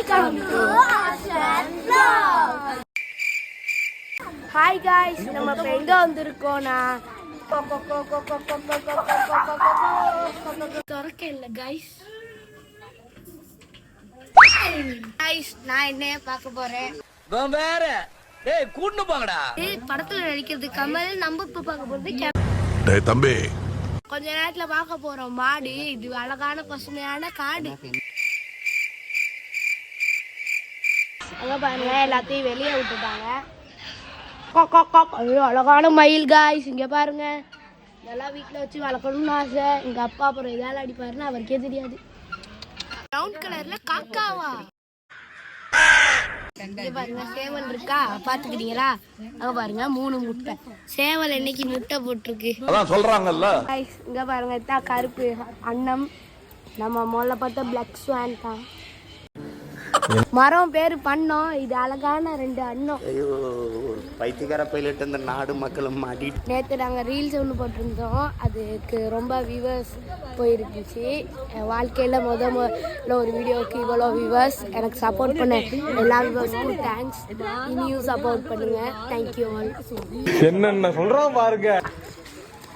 Welcome to Ashan vlog. Hi guys, நம்ம இப்ப எங்க வந்திருக்கோம்னா தரக்க இல்ல गाइस. நான் என்ன பார்க்க போறேன். வேற டேய் கூட்னு போங்கடா. படத்துல நடிக்கிறது கமல். நம்ம இப்ப பார்க்க போறது டேய் தம்பி, கொஞ்ச நேரத்துல பார்க்க போறோம் மாடு. இது அழகான பசுமையான காடு. அங்க பாருங்க, எல்லாத்தையும் வெளியே விட்டுட்டாங்க. ஐயோ அழகான மயில் गाइस. இங்க பாருங்க, இதெல்லாம் வீட்டுல வச்சு வளர்க்கணும்னு ஆசை. எங்க அப்பா அப்புறம் இதால அடிப்பாருன்னு அவருக்கே தெரியாது. பிரவுன் கலர்ல காக்காவா? இங்க பாருங்க, சேவல் இருக்கா பாத்துக்கிட்டீங்களா? அங்க பாருங்க 3 முட்டை. சேவல் என்னைக்கு முட்டை போட்டிருக்கு அதான் சொல்றாங்கல்ல. இங்க பாருங்க, இதான் கருப்பு அன்னம். நம்ம முதல்ல பார்த்த பிளாக் ஸ்வான் தான். மரம் பேரு பண்ணோம். இது அழகான 2 அன்னம். ஐயோ, பைத்தியக்கார பைலட் இந்த நாடு மக்களும் மாட்டிட்டு. நேற்று நாங்கள் ரீல்ஸ் ஒன்று போட்டிருந்தோம். அதுக்கு ரொம்ப வியூவர்ஸ் போயிருந்துச்சு. என் வாழ்க்கையில் முதல்ல ஒரு வீடியோவுக்கு இவ்வளோ வியூவர்ஸ். எனக்கு சப்போர்ட் பண்ண எல்லா வியூவர்ஸ்க்கும் தேங்க்ஸ். இனியும் சப்போர்ட் பண்ணுங்க. Thank you all. என்னென்ன சொல்றோம் பாருங்க.